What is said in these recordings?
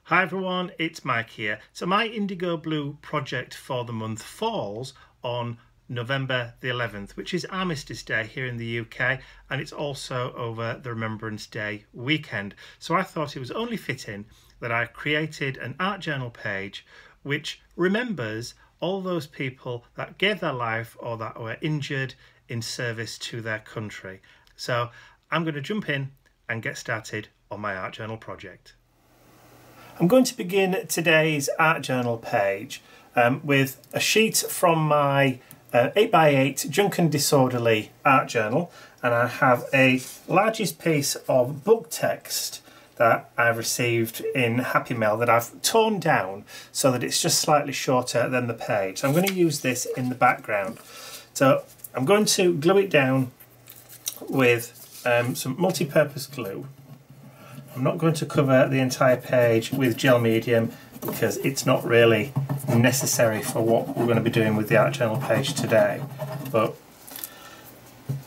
Hi everyone, it's Mike here. So my IndigoBlu project for the month falls on November the 11th, which is Armistice Day here in the UK, and it's also over the Remembrance Day weekend. So I thought it was only fitting that I created an art journal page which remembers all those people that gave their life or that were injured in service to their country. So I'm going to jump in and get started on my art journal project. I'm going to begin today's art journal page with a sheet from my 8x8 Junk and Disorderly art journal, and I have a largest piece of book text that I've received in Happy Mail that I've torn down so that it's just slightly shorter than the page. So I'm going to use this in the background. So I'm going to glue it down with some multi-purpose glue. I'm not going to cover the entire page with gel medium because it's not really necessary for what we're going to be doing with the art journal page today, but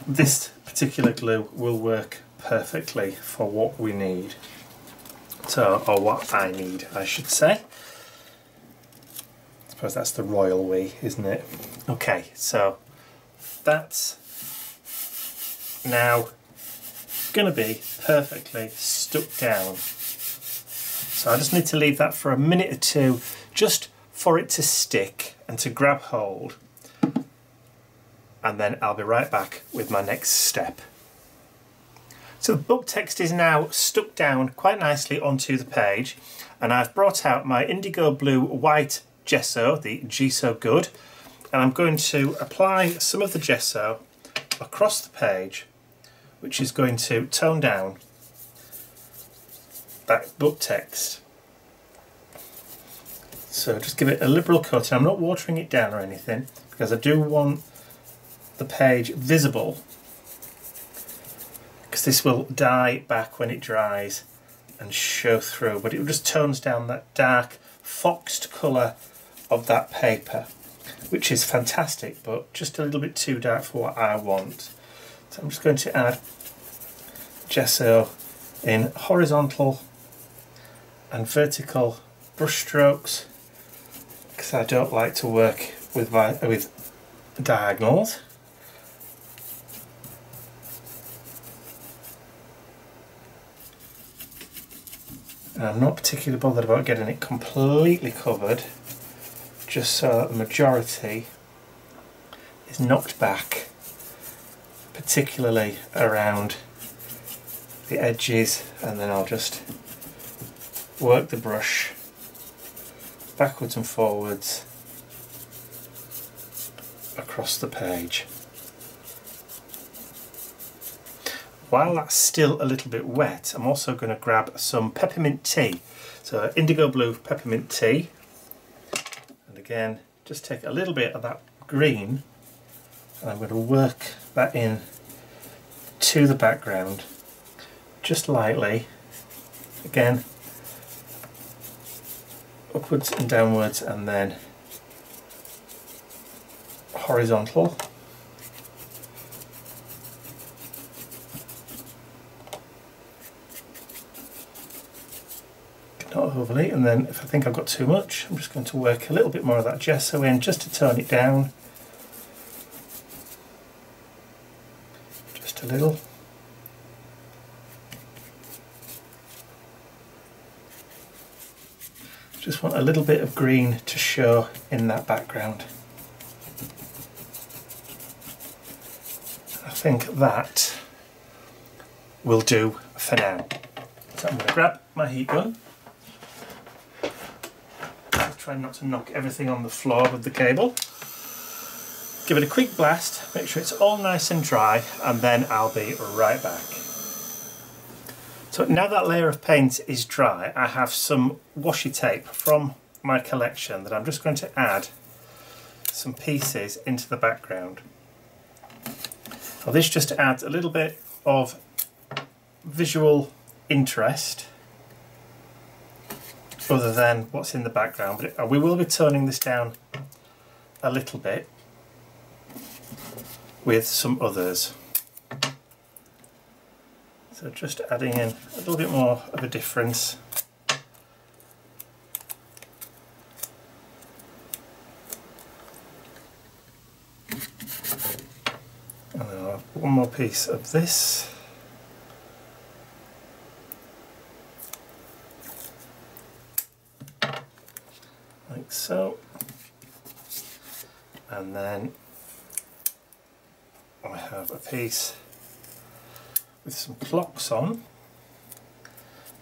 this particular glue will work perfectly for what we need. So, or what I need, I should say. I suppose that's the royal we, isn't it? Okay, so that's now going to be perfectly stuck down. So I just need to leave that for a minute or two just for it to stick and to grab hold, and then I'll be right back with my next step. So the book text is now stuck down quite nicely onto the page, and I've brought out my IndigoBlu white gesso, the Gesso Good, and I'm going to apply some of the gesso across the page, which is going to tone down that book text. So just give it a liberal coating. I'm not watering it down or anything because I do want the page visible, because this will dye back when it dries and show through, but it just tones down that dark foxed colour of that paper, which is fantastic, but just a little bit too dark for what I want. So I'm just going to add gesso in horizontal and vertical brush strokes because I don't like to work with diagonals. And I'm not particularly bothered about getting it completely covered, just so that the majority is knocked back, particularly around the edges, and then I'll just work the brush backwards and forwards across the page. While that's still a little bit wet, I'm also going to grab some Peppermint Tea. So IndigoBlu Peppermint Tea, and again just take a little bit of that green and I'm going to work that in to the background just lightly, again upwards and downwards and then horizontal. Not overly, and then if I think I've got too much, I'm just going to work a little bit more of that gesso in just to tone it down. Just a little. Just want a little bit of green to show in that background. I think that will do for now. So I'm going to grab my heat gun. Try not to knock everything on the floor with the cable. Give it a quick blast, make sure it's all nice and dry, and then I'll be right back. So now that layer of paint is dry, I have some washi tape from my collection that I'm just going to add some pieces into the background. Now this just adds a little bit of visual interest other than what's in the background, but we will be toning this down a little bit with some others. So just adding in a little bit more of a difference And then I'll have one more piece of this. Like so. And then I have a piece with some clocks on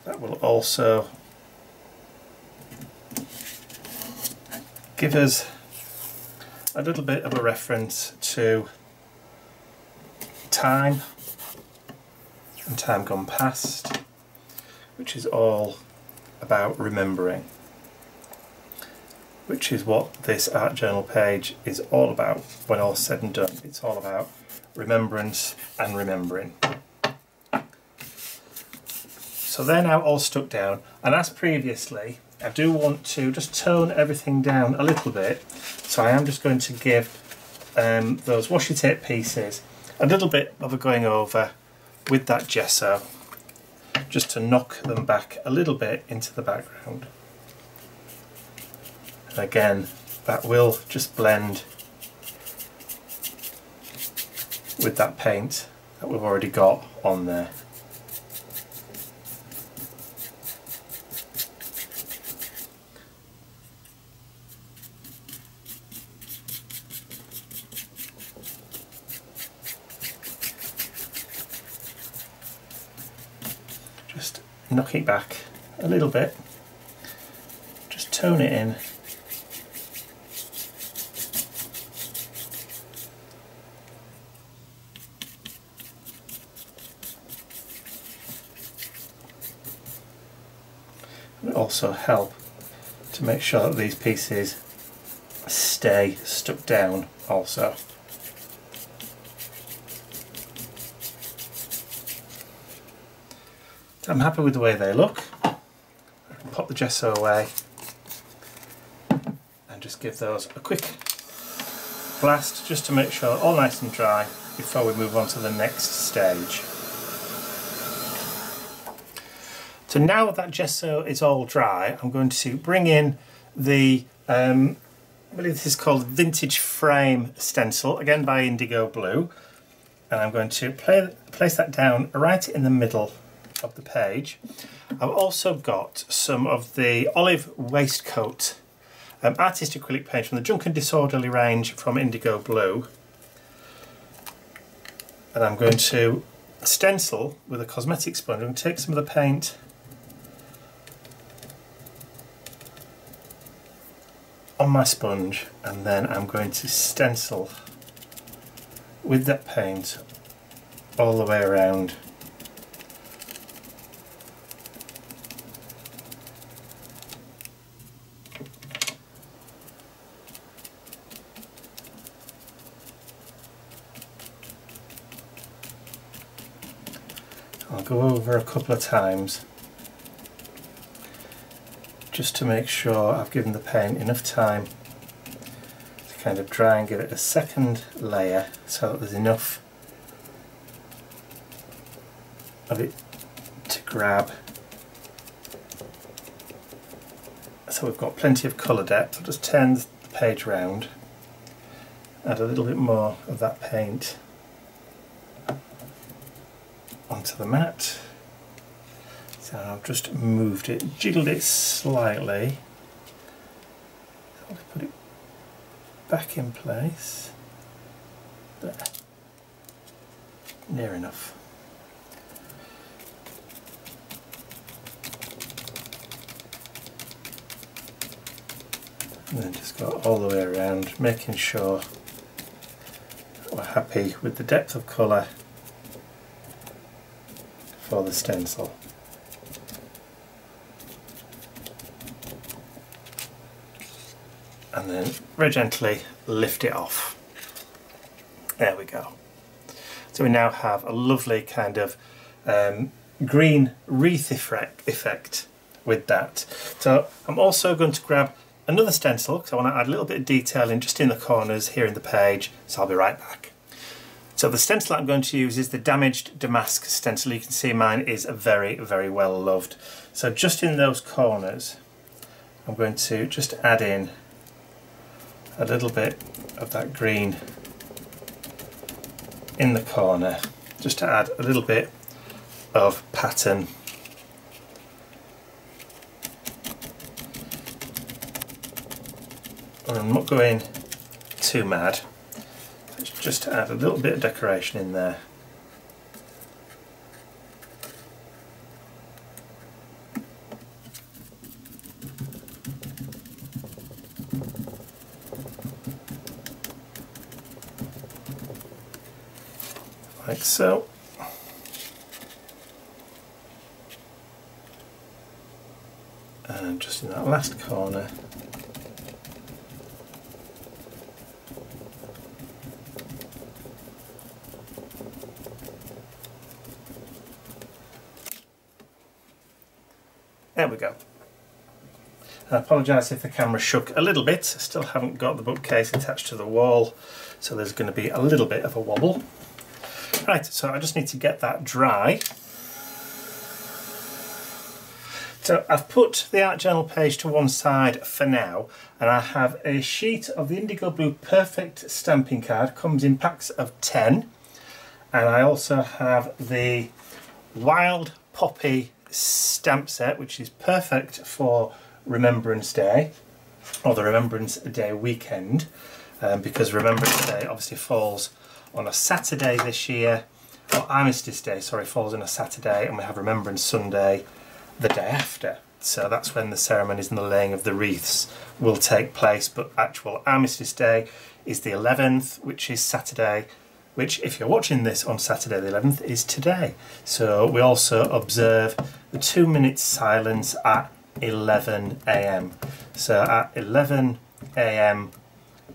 that will also give us a little bit of a reference to time and time gone past, which is all about remembering, which is what this art journal page is all about when all's said and done. It's all about remembrance and remembering. So they're now all stuck down, and as previously I do want to just tone everything down a little bit, so I am just going to give those washi tape pieces a little bit of a going over with that gesso, just to knock them back a little bit into the background. And again, that will just blend with that paint that we've already got on there. Just knock it back a little bit, just tone it in. And also help to make sure that these pieces stay stuck down also. I'm happy with the way they look. Pop the gesso away and just give those a quick blast just to make sure all nice and dry before we move on to the next stage. So now that gesso is all dry, I'm going to bring in the, I believe this is called Vintage Frame Stencil, again by IndigoBlu, and I'm going to place that down right in the middle of the page. I've also got some of the Olive Waistcoat artist acrylic paint from the Junk and Disorderly range from IndigoBlu, and I'm going to stencil with a cosmetic sponge. I'm going to take some of the paint on my sponge, and then I'm going to stencil with that paint all the way around. I'll go over a couple of times just to make sure I've given the paint enough time to kind of dry and give it a second layer so that there's enough of it to grab. So we've got plenty of colour depth. I'll just turn the page round, add a little bit more of that paint onto the mat. So I've just moved it, jiggled it slightly. So I'll put it back in place. There. Near enough. And then just go all the way around, making sure we're happy with the depth of colour for the stencil. And then very gently lift it off. There we go. So we now have a lovely kind of green wreath effect with that. So I'm also going to grab another stencil because I want to add a little bit of detail in just in the corners here in the page, so I'll be right back. So the stencil I'm going to use is the Damaged Damask stencil. You can see mine is very, very well loved. So just in those corners I'm going to just add in a little bit of that green in the corner just to add a little bit of pattern. I'm not going too mad, it's just to add a little bit of decoration in there. Like so. And just in that last corner, there we go. I apologise if the camera shook a little bit. I still haven't got the bookcase attached to the wall, so there's going to be a little bit of a wobble. Right, so I just need to get that dry. So I've put the art journal page to one side for now, and I have a sheet of the IndigoBlu Perfect stamping card. Comes in packs of 10, and I also have the Wild Poppy stamp set, which is perfect for Remembrance Day, or the Remembrance Day weekend, because Remembrance Day obviously falls on a Saturday this year, or Armistice Day, sorry, falls on a Saturday, and we have Remembrance Sunday the day after. So that's when the ceremonies and the laying of the wreaths will take place, but actual Armistice Day is the 11th, which is Saturday, which, if you're watching this on Saturday the 11th, is today. So we also observe the 2-minute silence at 11 AM. So at 11 AM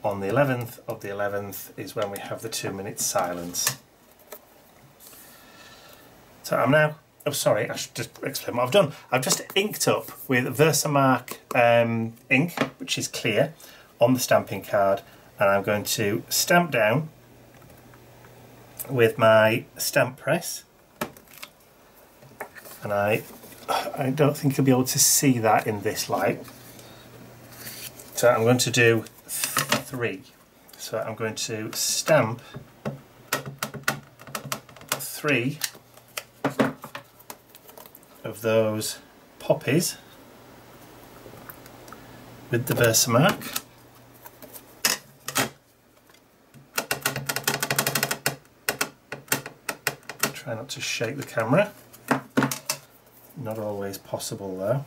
on the 11th of the 11th is when we have the 2-minute silence. So I'm now, oh sorry, I should just explain what I've done. I've just inked up with Versamark ink, which is clear, on the stamping card, and I'm going to stamp down with my stamp press. And I don't think you'll be able to see that in this light. So I'm going to do 3. So I'm going to stamp 3 of those poppies with the Versamark. Try not to shake the camera. Not always possible though.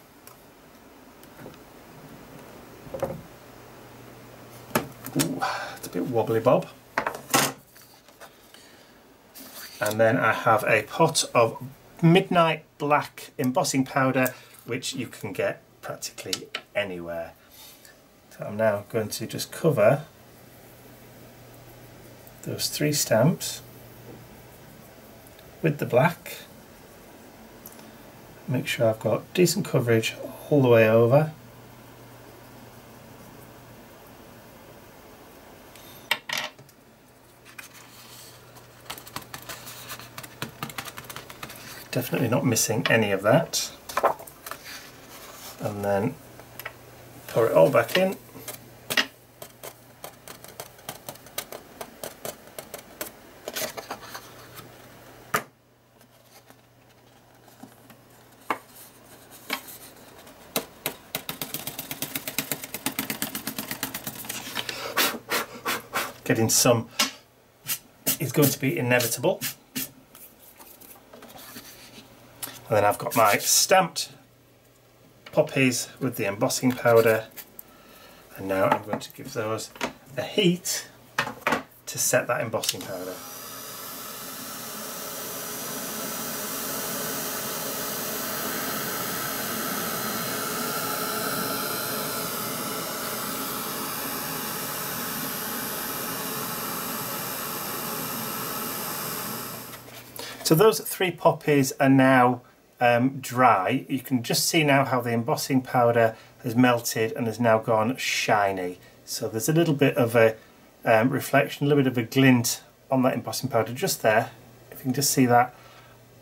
Ooh, it's a bit wobbly bob. And then I have a pot of midnight black embossing powder, which you can get practically anywhere. So I'm now going to just cover those 3 stamps with the black. Make sure I've got decent coverage all the way over. Definitely not missing any of that. And then pour it all back in. Getting some is going to be inevitable. And then I've got my stamped poppies with the embossing powder, and now I'm going to give those a heat to set that embossing powder. So those 3 poppies are now dry. You can just see now how the embossing powder has melted and has now gone shiny. So there's a little bit of a reflection, a little bit of a glint on that embossing powder just there. If you can just see that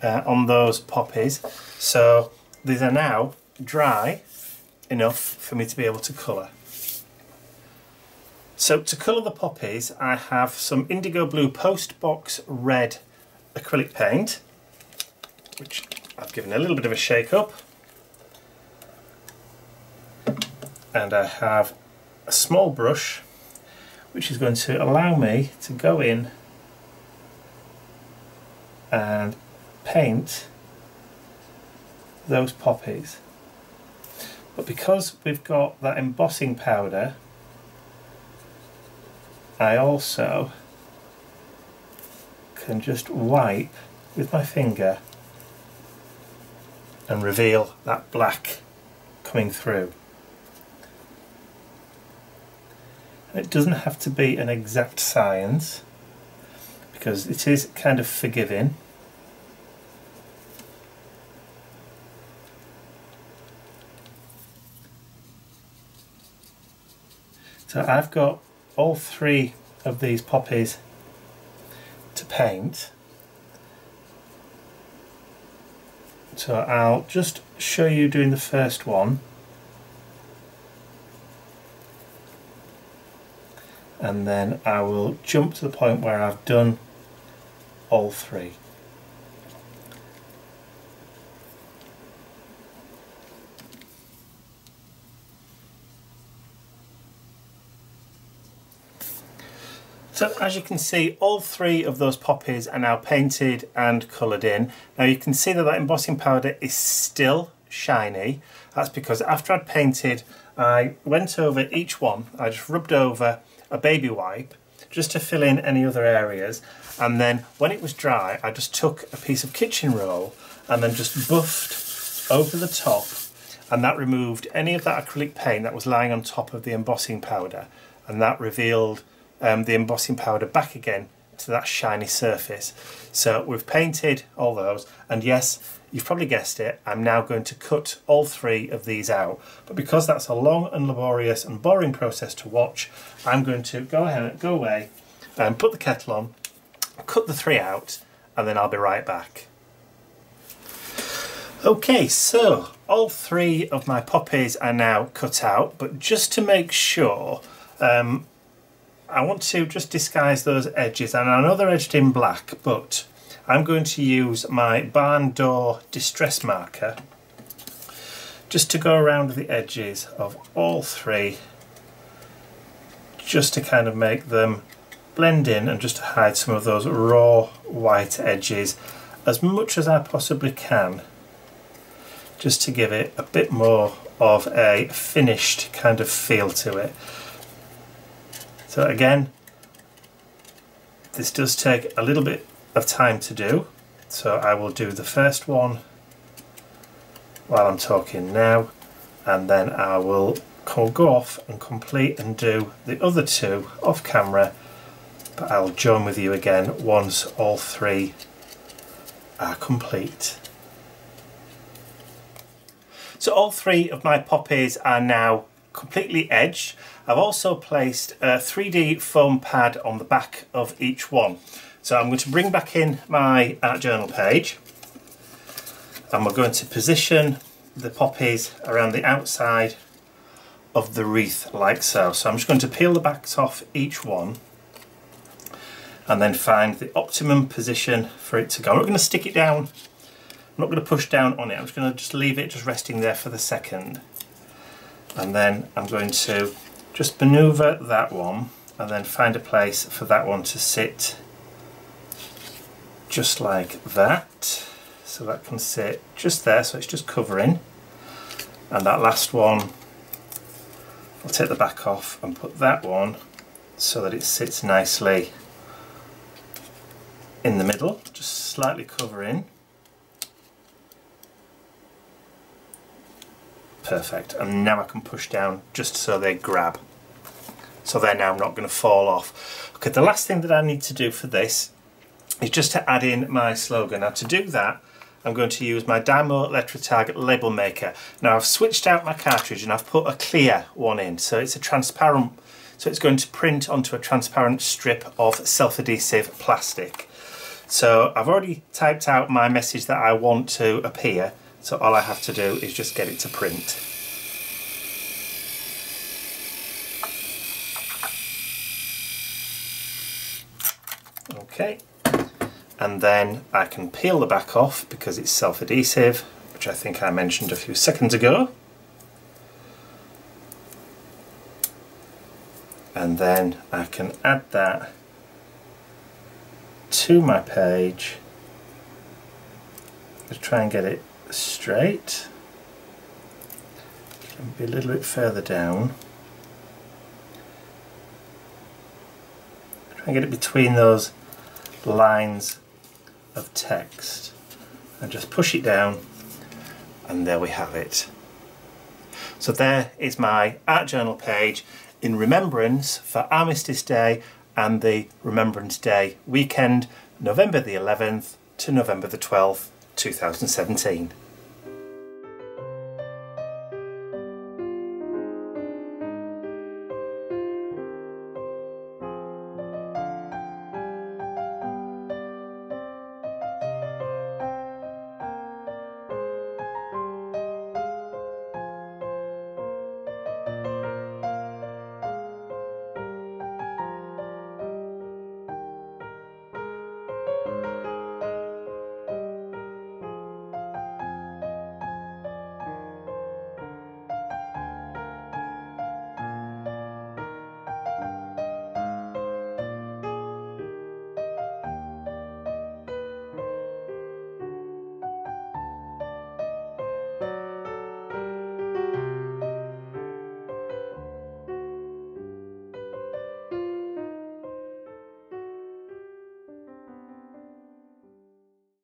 on those poppies. So these are now dry enough for me to be able to colour. So to colour the poppies, I have some IndigoBlu Postbox Red acrylic paint, which I've given a little bit of a shake up. And I have a small brush, which is going to allow me to go in and paint those poppies. But because we've got that embossing powder, I also can just wipe with my finger and reveal that black coming through. And it doesn't have to be an exact science, because it is kind of forgiving. So I've got all three of these poppies to paint. So I'll just show you doing the first one, and then I will jump to the point where I've done all three. So as you can see, all three of those poppies are now painted and coloured in. Now you can see that that embossing powder is still shiny. That's because after I'd painted, I went over each one, I just rubbed over a baby wipe just to fill in any other areas, and then when it was dry I just took a piece of kitchen roll and then just buffed over the top, and that removed any of that acrylic paint that was lying on top of the embossing powder, and that revealed the embossing powder back again to that shiny surface. So we've painted all those, and yes, you've probably guessed it, I'm now going to cut all three of these out. But because that's a long and laborious and boring process to watch, I'm going to go away and put the kettle on, cut the three out, and then I'll be right back. Okay, so all three of my poppies are now cut out, but just to make sure, I want to just disguise those edges, and I know they're edged in black, but I'm going to use my barn door distress marker just to go around the edges of all three, just to kind of make them blend in and just to hide some of those raw white edges as much as I possibly can, just to give it a bit more of a finished kind of feel to it. So again, this does take a little bit of time to do, so I will do the first one while I'm talking now, and then I will go off and complete and do the other two off camera, but I'll join with you again once all three are complete. So all three of my poppies are now completely edged. I've also placed a 3D foam pad on the back of each one. So I'm going to bring back in my art journal page, and we're going to position the poppies around the outside of the wreath like so. So I'm just going to peel the backs off each one and then find the optimum position for it to go. I'm not going to stick it down, I'm not going to push down on it, I'm just going to just leave it just resting there for the second. And then I'm going to just manoeuvre that one and then find a place for that one to sit just like that. So that can sit just there, so it's just covering. And that last one, I'll take the back off and put that one so that it sits nicely in the middle, just slightly covering. Perfect, and now I can push down just so they grab. So they're now not going to fall off. Okay, the last thing that I need to do for this is just to add in my slogan. Now to do that, I'm going to use my Dymo Lettratag label maker. Now I've switched out my cartridge and I've put a clear one in, so it's a transparent, so it's going to print onto a transparent strip of self-adhesive plastic. So I've already typed out my message that I want to appear, so all I have to do is just get it to print. Okay, and then I can peel the back off because it's self-adhesive, which I think I mentioned a few seconds ago. And then I can add that to my page. Just try and get it straight. Be a little bit further down. Try and get it between those lines of text and just push it down, and there we have it. So there is my art journal page in remembrance for Armistice Day and the Remembrance Day weekend, November the 11th to November the 12th, 2017.